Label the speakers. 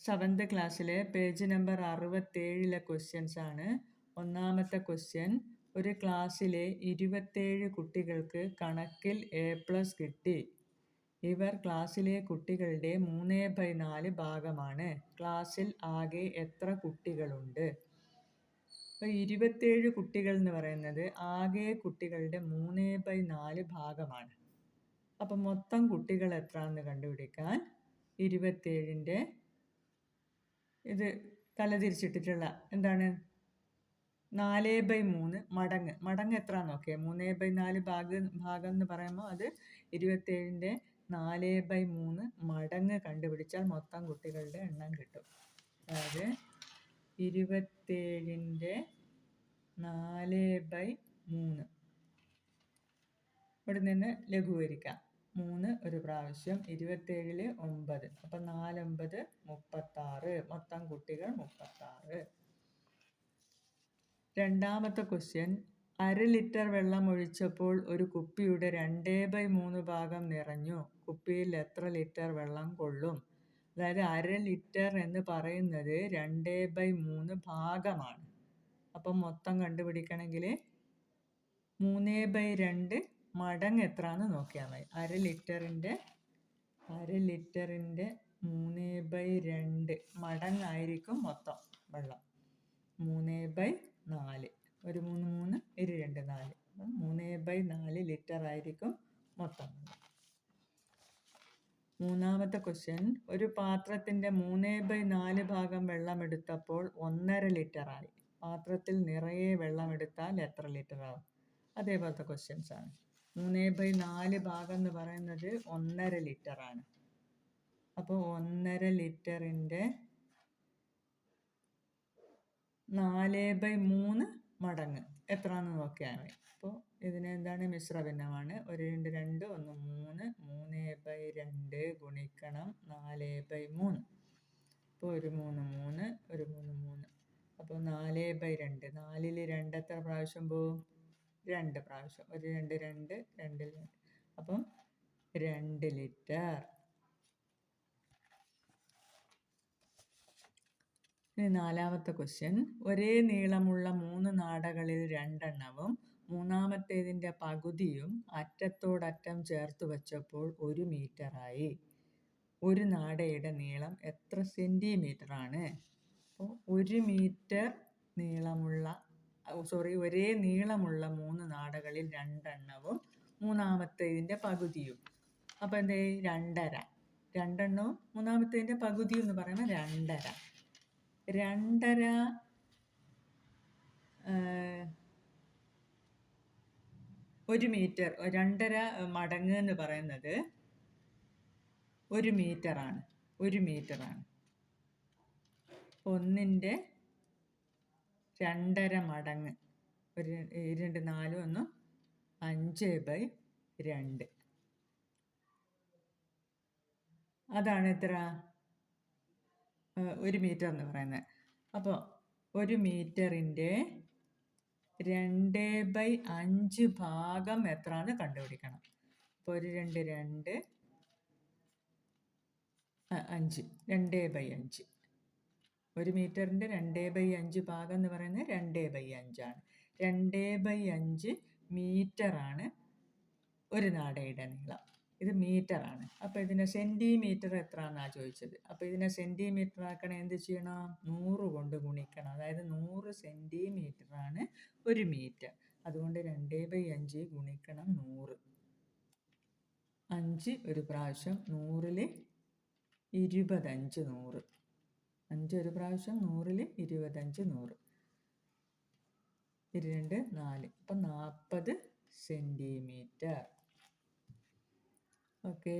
Speaker 1: Seventh ക്ലാസ്സിലെ page number 67 questions ആണ്. ഒന്നാമത്തെ ക്വസ്റ്റ്യൻ, ഒരു ക്ലാസ്സിലെ 27 കുട്ടികൾക്ക് കണക്കിൽ A+ കിട്ടി. ഇവർ ക്ലാസ്സിലെ കുട്ടികളുടെ 3/4 ഭാഗമാണ്. ക്ലാസ്സിൽ ആകെ എത്ര കുട്ടികളുണ്ട്? അപ്പോൾ 27 കുട്ടികൾ എന്ന് പറയുന്നത് ആകെ കുട്ടികളുടെ 3/4 ഭാഗമാണ്. അപ്പം മൊത്തം കുട്ടികൾ എത്രയാണെന്ന് കണ്ടുപിടിക്കാൻ 27ൻ്റെ ഇത് തലതിരിച്ചിട്ടിട്ടുള്ള എന്താണ് 4/3 മടങ്ങ് എത്ര നോക്കിയേ. 3/4 ഭാഗം എന്ന് പറയുമ്പോൾ അത് 27ൻ്റെ 4/3 മടങ്ങ് കണ്ടുപിടിച്ചാൽ മൊത്തം കുട്ടികളുടെ എണ്ണം കിട്ടും. അതായത് 27ൻ്റെ 4/3 ഇവിടെ നിന്ന് ലഘൂകരിക്കാം. 3 ഒരു പ്രാവശ്യം, 27ൽ 9, അപ്പം 4 9 36, മൊത്തം കുട്ടികൾ 36. രണ്ടാമത്തെ ക്വസ്റ്റ്യൻ, 1/2 ലിറ്റർ വെള്ളം ഒഴിച്ചപ്പോൾ ഒരു കുപ്പിയുടെ 2/3 ഭാഗം നിറഞ്ഞു. കുപ്പിയിൽ എത്ര ലിറ്റർ വെള്ളം കൊള്ളും? അതായത് 1/2 ലിറ്റർ എന്ന് പറയുന്നത് 2/3 ഭാഗമാണ്. അപ്പം മൊത്തം കണ്ടുപിടിക്കണമെങ്കിൽ 3/2 മടങ്ങ് എത്രയാണെന്ന് നോക്കിയാൽ മതി. 1/2 ലിറ്ററിൻ്റെ 3/2 മടങ്ങായിരിക്കും മൊത്തം വെള്ളം. 3/4, ഒരു 3 3 2 4, 3/4 ലിറ്റർ ആയിരിക്കും മൊത്തം. മൂന്നാമത്തെ ക്വസ്റ്റ്യൻ, ഒരു പാത്രത്തിൻ്റെ 3/4 ഭാഗം വെള്ളമെടുത്തപ്പോൾ 1.5 ലിറ്ററായി. പാത്രത്തിൽ നിറയെ വെള്ളമെടുത്താൽ എത്ര ലിറ്റർ ആവും? അതേപോലത്തെ ക്വസ്റ്റ്യൻസ് ആണ്. 3/4 ഭാഗം എന്ന് പറയുന്നത് 1.5 ലിറ്ററാണ്. അപ്പോൾ 1.5 ലിറ്ററിൻ്റെ 4/3 മടങ്ങ് എത്രയാണെന്ന് നോക്കിയാൽ മതി. അപ്പോൾ ഇതിന് എന്താണ് മിശ്രഭിന്നമാണ്. 1 2 2 1 3, 3/2 ഗുണിക്കണം 4/3. അപ്പോൾ ഒരു 3 3, ഒരു 3 3, അപ്പോൾ 4/2. 4ൽ 2 എത്ര പ്രാവശ്യം പോവും? 2 പ്രാവശ്യം. ഒരു 2 2, 2 2, അപ്പം 2 ലിറ്റർ. ഇനി നാലാമത്തെ ക്വസ്റ്റ്യൻ, ഒരേ നീളമുള്ള 3 നാടകളിൽ 2 എണ്ണവും മൂന്നാമത്തേതിൻ്റെ പകുതിയും അറ്റത്തോടറ്റം ചേർത്ത് വച്ചപ്പോൾ 1 മീറ്ററായി. ഒരു നാടയുടെ നീളം എത്ര സെൻറ്റിമീറ്ററാണ്? അപ്പോൾ 1 മീറ്റർ നീളമുള്ള ഒരേ നീളമുള്ള 3 നാടകളിൽ 2 എണ്ണവും മൂന്നാമത്തേതിൻ്റെ പകുതിയും. അപ്പോൾ എന്ത് 2.5. 2 എണ്ണവും മൂന്നാമത്തേതിൻ്റെ പകുതി എന്ന് പറയുമ്പോൾ 2.5. 2.5 1 മീറ്റർ, 2.5 മടങ്ങ് എന്ന് പറയുന്നത് 1 മീറ്ററാണ്. 1 മീറ്ററാണ്. ഒന്നിൻ്റെ 2.5 മടങ്ങ്, ഒരു 2 4 1 5/2. അതാണ് എത്ര? 1 മീറ്റർ എന്ന് പറയുന്നത്. അപ്പോൾ 1 മീറ്ററിൻ്റെ 2/5 ഭാഗം എത്രയാണെന്ന് കണ്ടുപിടിക്കണം. അപ്പോൾ ഒരു 2 2 5, 2/5. 1 മീറ്ററിൻ്റെ 2/5 ഭാഗം എന്ന് പറയുന്നത് 2/5 ആണ്. 2/5 മീറ്ററാണ് ഒരു നാടയുടെ നീളം. ഇത് മീറ്ററാണ്. അപ്പോൾ ഇതിനെ സെൻറ്റിമീറ്റർ എത്രയാണെന്നാണ് ചോദിച്ചത്. അപ്പോൾ ഇതിനെ സെൻറ്റിമീറ്റർ ആക്കണേ എന്ത് ചെയ്യണം? 100 കൊണ്ട് ഗുണിക്കണം. അതായത് 100 സെൻറ്റിമീറ്ററാണ് 1 മീറ്റർ. അതുകൊണ്ട് 2/5 ഗുണിക്കണം 100. 5 ഒരു പ്രാവശ്യം, 100ൽ 25 100. 5 ഒരു പ്രാവശ്യം, 100ൽ 25 100. 2 4, അപ്പം 40 സെൻറ്റിമീറ്റർ. ഓക്കെ.